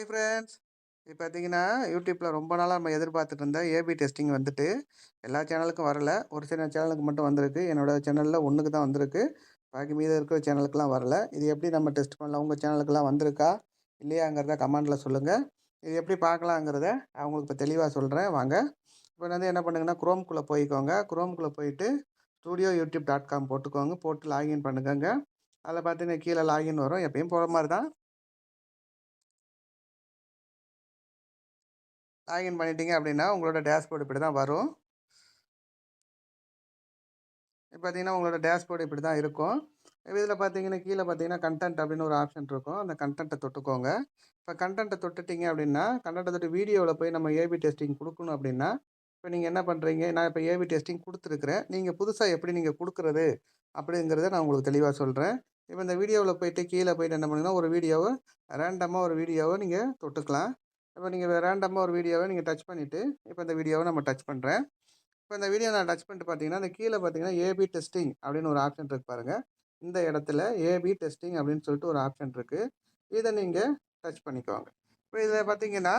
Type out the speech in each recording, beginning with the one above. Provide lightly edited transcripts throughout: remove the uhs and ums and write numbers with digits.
Hi friends. இப்போ பார்த்தீங்கன்னா, யூடியூப்ல ரொம்ப நாளா நம்ம எதிர்பார்த்துட்டு இருந்த ஏபி டெஸ்டிங் வந்துட்டு, எல்லா சேனலுக்கும் வரல. ஒரு சில சேனலுக்கு மட்டும் வந்திருக்கு. என்னோட சேனல்ல 1க்கு தான் வந்திருக்கு. பாக்கி மீதம் இருக்கிற சேனலுக்குலாம் வரல. இது எப்படி நம்ம டெஸ்ட் பண்ணலாம்? உங்க சேனலுக்குலாம் வந்திருக்கா? இல்லையாங்கிறத கமெண்ட்ல சொல்லுங்க. இது எப்படி பார்க்கலாங்கிறத நான் உங்களுக்கு இப்போ தெளிவா சொல்றேன் வாங்க. இப்போ வந்து என்ன பண்ணுங்கன்னா, குரோம்குள்ள போய்க்கோங்க. குரோம்குள்ள போயிட்டு studioyoutube.com போட்டுக்கோங்க. போட்டு லாகின் பண்ணுங்கங்க. அதில பார்த்தீங்கன்னா, கீழ லாகின் வரும். எப்பயும் போல மாரி தான். லாகின் பண்ணிட்டீங்க அப்படின்னா, உங்களோட டேஷ்போர்ட் இப்படி தான் வரும். இப்ப பார்த்தீங்கன்னா, உங்களோட டேஷ்போர்ட் இப்படி தான் இருக்கும். இதில பார்த்தீங்கன்னா, கீழ பார்த்தீங்கன்னா, கன்டென்ட் அப்படின்னு ஒரு ஆப்ஷன் இருக்கும். அந்த கன்டென்ட்ட தொட்டுக்கோங்க. இப்ப கன்டென்ட்ட தொட்டுட்டீங்க அப்படின்னா, கன்டென்ட்ட தொட்டு வீடியோல போய் நம்ம ஏபி டெஸ்டிங் குடுக்கணும் அப்படின்னா, இப்ப நீங்க என்ன பண்றீங்க, நான் இப்ப ஏபி டெஸ்டிங் குடுத்துருக்கிறேன். நீங்க புதுசா எப்படி நீங்க குடுக்குறது அப்படிங்கிறத நான் உங்களுக்கு தெளிவா சொல்றேன். இப்ப இந்த வீடியோவுல போயிட்டு கீழ போயிட்டு என்ன பண்ணுங்கன்னா, ஒரு வீடியோவ ரேண்டமா ஒரு வீடியோவ நீங்க தொட்டுக்கலாம். இப்ப நீங்க ரேண்டமா ஒரு வீடியோவ நீங்க டச் பண்ணிட்டு, இப்ப இந்த வீடியோவ நம்ம டச் பண்றேன். இப்ப இந்த வீடியோ நான் டச் பண்ணிட்டு பார்த்தீங்கன்னா, அந்த கீழ பார்த்தீங்கன்னா, ஏபி டெஸ்டிங் அப்படின்னு ஒரு ஆப்ஷன் இருக்கு பாருங்க. இந்த இடத்துல ஏபி டெஸ்டிங் அப்படின்னு சொல்லிட்டு ஒரு ஆப்ஷன் இருக்கு. இத நீங்க டச் பண்ணிக்கோங்க. இப்ப இதில பார்த்தீங்கன்னா,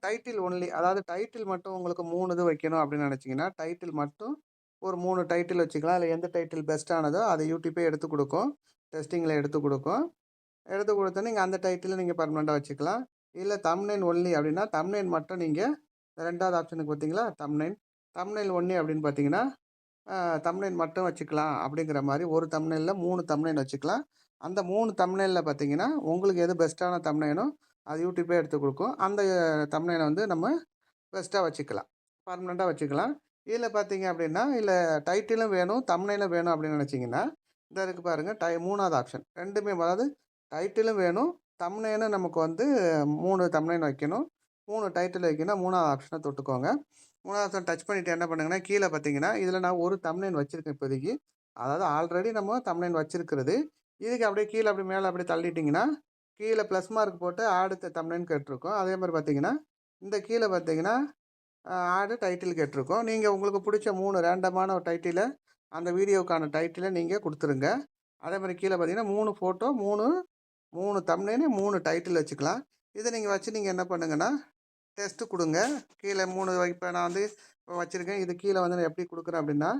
டைட்டில் ஒன்லி அதாவது டைட்டில் மட்டும் உங்களுக்கு 3 இது வைக்கணும் அப்படின்னு நினைச்சீங்கன்னா, டைட்டில் மட்டும் ஒரு 3 டைட்டில் வச்சுக்கலாம். அதில எந்த டைட்டில் பெஸ்ட் ஆனதோ அத யூடியூபே எடுத்துக் குடுக்கும். டெஸ்டிங்ல எடுத்துக் குடுக்கும். எடுத்து குடுத்தோனே நீங்க அந்த டைட்டில நீங்க பெர்மனன்ட்டா வச்சுக்கலாம். இல்ல தம்ப்நெயில் ஒன்லி அப்படின்னா, தம்ப்நெயில் மட்டும் நீங்க 2வது ஆப்ஷனுக்கு பார்த்தீங்களா? தம்ப்நெயில். தம்ப்நெயில் ஒன்லி அப்படின்னு பார்த்தீங்கன்னா, தம்ப்நெயில் மட்டும் வச்சுக்கலாம் அப்படிங்கிற மாரி ஒரு தம்ப்நெயில்ல 3 தம்ப்நெயில் வச்சுக்கலாம். அந்த 3 தம்ப்நெயில்ல பார்த்தீங்கன்னா, உங்களுக்கு எது பெஸ்ட்டான தம்ப்நெயிலோ அது யூடியூபே எடுத்துக் குடுக்கும். அந்த தம்ப்நெயில வந்து நம்ம பெஸ்ட்டா வச்சுக்கலாம். பெர்மனன்ட்டா வச்சுக்கலாம். இதில பார்த்தீங்க அப்படின்னா, இல்ல டைட்டிலும் வேணும், தம்ப்நெயிலும் வேணும் அப்படின்னு நினைச்சீங்கன்னா, இந்த இருக்கு பாருங்க 3வது ஆப்ஷன். 2மே அதாவது டைட்டிலும் வேணும், தம்ப்நெயிலும் நமக்கு வந்து 3 தம்ப்நெயில் வைக்கணும். 3 டைட்டில் வைக்கணும். 3வது ஆப்ஷன தொட்டுக்கோங்க. 3வது ஆப்ஷன் டச் பண்ணிட்டு என்ன பண்ணுங்கன்னா, கீழ பார்த்தீங்கன்னா, இதில நான் ஒரு தம்ப்நெயில் வச்சிருக்கேன் இப்போதைக்கு. அதாவது ஆல்ரெடி நம்ம தம்ப்நெயில் வச்சிருக்கிறது. இதுக்கு அப்படியே கீழ அப்படியே மேல அப்படியே தள்ளிட்டீங்கன்னா, கீழ பிளஸ் மார்க் போட்டு ஆட் தம்ப்நெயில்னு கேட்டிருக்கும். அதே மாரி பார்த்தீங்கன்னா, இந்த கீழ பார்த்தீங்கன்னா, ஆட் டைட்டில் கேட்டிருக்கும். நீங்க உங்களுக்கு புடிச்ச 3 ரேண்டமான ஒரு டைட்டில அந்த வீடியோவுக்கான டைட்டில நீங்க குடுத்துருங்க. அதே மாரி கீழ பார்த்தீங்கன்னா, 3 ஃபோட்டோ 3 தம்ப்நெயில் 3 டைட்டில் வச்சுக்கலாம். இத நீங்க வச்சு நீங்க என்ன பண்ணுங்கன்னா, டெஸ்ட் குடுங்க. கீழ 3 இப்ப நான் வந்து வச்சிருக்கேன். இது கீழ வந்து நான் எப்படி குடுக்குறேன் அப்படின்னா,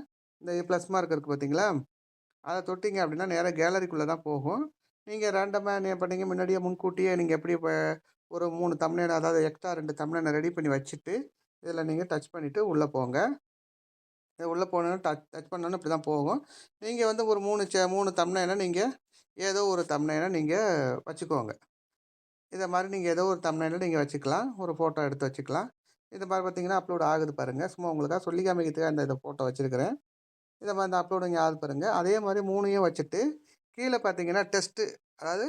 இந்த பிளஸ் மார்க் இருக்கு பார்த்தீங்களா? அத தொட்டீங்க அப்படின்னா, நேரா கேலரிக்குள்ள தான் போகும். நீங்க ரேண்டமா என்ன பண்ணீங்க, முன்னாடியே முன்கூட்டியே நீங்க எப்படி ஒரு 3 தம்ப்நெயில் அதாவது எக்ஸ்ட்ரா 2 தம்ப்நெயில ரெடி பண்ணி வச்சுட்டு, இதில நீங்க டச் பண்ணிட்டு உள்ள போங்க. உள்ள போனோனே டச் டச் பண்ணோனே இப்படி தான் போகும். நீங்க வந்து ஒரு 3 தம்ப்நெயில நீங்க ஏதோ ஒரு தம்ப்நெயில நீங்க வச்சுக்கோங்க. இத மாரி நீங்க ஏதோ ஒரு தம்ப்நெயில நீங்க வச்சுக்கலாம். ஒரு ஃபோட்டோ எடுத்து வச்சுக்கலாம். இது மாரி பார்த்தீங்கன்னா, அப்லோட் ஆகுது பாருங்க. சும்மா உங்களுக்காக சொல்லி காமிக்கிறதுக்காக இந்த ஃபோட்டோ வச்சிருக்கிறேன். இத மாரி இந்த அப்லோடிங் ஆகுது பாருங்க. அதே மாரி 3யும் வச்சுட்டு, கீழ பார்த்தீங்கன்னா டெஸ்ட்டு அதாவது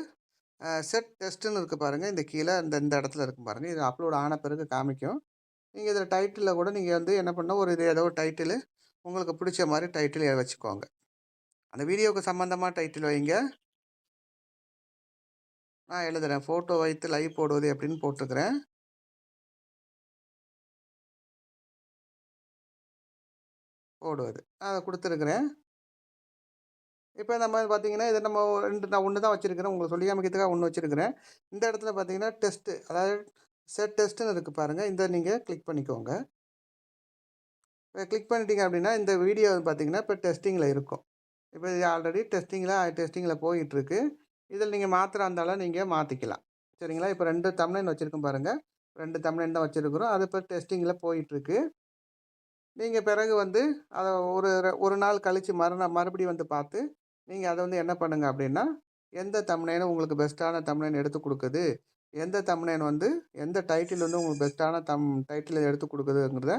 செட் டெஸ்ட்டுன்னு இருக்கு பாருங்க. இந்த கீழ இந்த இந்த இடத்துல இருக்கும் பாருங்க. இது அப்லோட் ஆன பிறகு காமிக்கும். நீங்க இதில டைட்டில்ல கூட நீங்க வந்து என்ன பண்ணணும், ஒரு இது ஏதோ ஒரு டைட்டிலு உங்களுக்கு பிடிச்ச மாரி டைட்டில் வச்சுக்கோங்க. அந்த வீடியோவுக்கு சம்மந்தமா டைட்டில் வைங்க. நான் எழுதுறேன். ஃபோட்டோ வைத்து லைவ் போடுவது எப்படின்னு போட்டுருக்கிறேன். போடுவது. அத குடுத்துருக்கிறேன். இப்ப இந்த மாரி பார்த்தீங்கன்னா, இத நம்ம 2 நான் 1 தான் வச்சிருக்கிறேன். உங்களுக்கு சொல்லி காமிக்கிறதுக்காக 1 வச்சிருக்கிறேன். இந்த இடத்துல பார்த்தீங்கன்னா, டெஸ்ட்டு அதாவது செட் டெஸ்ட்டுன்னு இருக்கு பாருங்க. இத நீங்க கிளிக் பண்ணிக்கோங்க. கிளிக் பண்ணிட்டீங்க அப்படின்னா, இந்த வீடியோ பார்த்தீங்கன்னா, இப்ப டெஸ்டிங்கில இருக்கும். இப்ப இது ஆல்ரெடி டெஸ்டிங்கில போயிட்டுருக்கு. இதில நீங்க மாத்துறா இருந்தாலும் நீங்க மாத்திக்கலாம். சரிங்களா? இப்ப 2 தம்ப்நெயில் வச்சிருக்கோம் பாருங்க. 2 தம்ப்நெயில் தான் வச்சிருக்கிறோம். அது இப்ப டெஸ்டிங்கில போயிட்டுருக்கு. நீங்க பிறகு வந்து அத ஒரு நாள் கழிச்சு மறுபடியும் வந்து பார்த்து, நீங்க அத வந்து என்ன பண்ணுங்க அப்டின்னா, எந்த தம்ப்நெயில் உங்களுக்கு பெஸ்ட்டான தம்ப்நெயில் எடுத்து குடுக்குது, எந்த தம்ப்நெயில் வந்து எந்த டைட்டில் வந்து உங்களுக்கு பெஸ்ட்டான டைட்டில் எடுத்து குடுக்குதுங்கிறத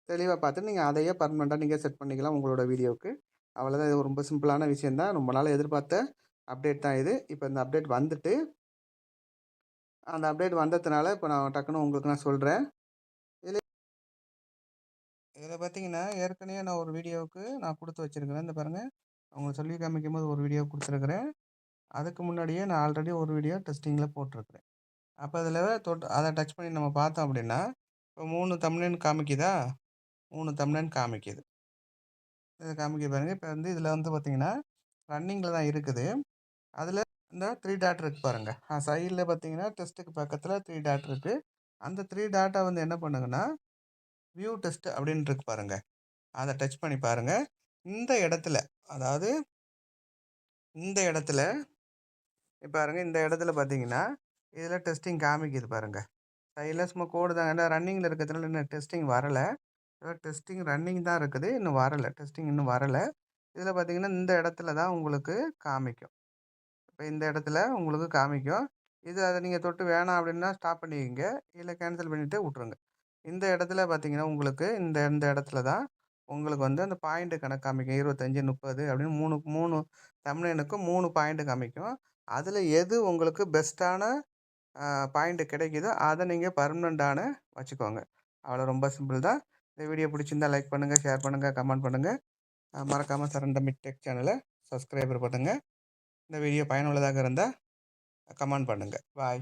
தெளிவா பார்த்து, நீங்க அதையே பெர்மனன்ட்டா நீங்க செட் பண்ணிக்கலாம் உங்களோட வீடியோவுக்கு. அவ்வளோதான். இது ரொம்ப சிம்பிளான விஷயம் தான். ரொம்ப நாளா எதிர்பார்த்த அப்டேட் தான் இது. இப்ப இந்த அப்டேட் வந்துட்டு, அந்த அப்டேட் வந்ததுனால இப்ப நான் டக்குனு உங்களுக்கு நான் சொல்றேன். இதில பார்த்தீங்கன்னா, ஏற்கனவே நான் ஒரு வீடியோவுக்கு நான் குடுத்து வச்சிருக்கிறேன். இந்த பாருங்க. உங்களுக்கு சொல்லி காமிக்கும்போது ஒரு வீடியோ குடுத்துருக்கிறேன். அதுக்கு முன்னாடியே நான் ஆல்ரெடி ஒரு வீடியோ டெஸ்டிங்கில போட்டிருக்கிறேன். அப்ப அதில அத டச் பண்ணி நம்ம பார்த்தோம் அப்படின்னா, இப்போ 3 தம்ப்நெயில் காமிக்குதா? 3 தம்ப்நெயில் காமிக்குது. இத காமிக்குது பாருங்க. இப்ப வந்து இதில வந்து பார்த்தீங்கன்னா, ரன்னிங்கில தான் இருக்குது. அதில இந்த 3 டாட் இருக்கு பாருங்க. சைடில் பார்த்தீங்கன்னா டெஸ்ட்டுக்கு பக்கத்தில் 3 டாட் இருக்குது. அந்த 3 டாட்டை வந்து என்ன பண்ணுங்கன்னா வியூ டெஸ்ட் அப்படின்னு இருக்கு பாருங்க. அதை டச் பண்ணி பாருங்க. இந்த இடத்துல அதாவது இந்த இடத்துல பாருங்க, இந்த இடத்துல பார்த்தீங்கன்னா இதில் டெஸ்டிங் காமிக்குது பாருங்க. சைடில் சும்மா கோடு தான், ஏன்னா ரன்னிங்கில் இருக்கிறதுனால இன்னும் டெஸ்டிங் வரலை. டெஸ்டிங் ரன்னிங் தான் இருக்குது, இன்னும் வரலை. டெஸ்டிங் இன்னும் வரலை. இதில் பார்த்தீங்கன்னா இந்த இடத்துல தான் உங்களுக்கு காமிக்கும். இப்போ இந்த இடத்துல உங்களுக்கு காமிக்கும். அதை நீங்கள் தொட்டு வேணாம் அப்படின்னா ஸ்டாப் பண்ணிக்கங்க, இல்லை கேன்சல் பண்ணிவிட்டு விட்ருங்க. இந்த இடத்துல பார்த்தீங்கன்னா உங்களுக்கு இந்த இந்த இடத்துல தான் உங்களுக்கு வந்து அந்த பாயிண்ட்டு கணக்கு காமிக்கும். 25, 30 அப்படின்னு 3 தம்ப்நெயிலுக்கும் 3 பாயிண்ட்டு காமிக்கும். அதில் எது உங்களுக்கு பெஸ்ட்டான பாயிண்ட்டு கிடைக்குதோ அதை நீங்கள் பர்மனெண்ட்டான வச்சுக்கோங்க. அவ்வளோ, ரொம்ப சிம்பிள் தான். இந்த வீடியோ பிடிச்சிருந்தால் லைக் பண்ணுங்கள், ஷேர் பண்ணுங்கள், கமெண்ட் பண்ணுங்கள். மறக்காமல் சரண்ட மிட் டெக் சேனலை சப்ஸ்கிரைபர் பண்ணுங்கள். இந்த வீடியோ பயனுள்ளதாக இருந்தால் கமெண்ட் பண்ணுங்கள். பாய்.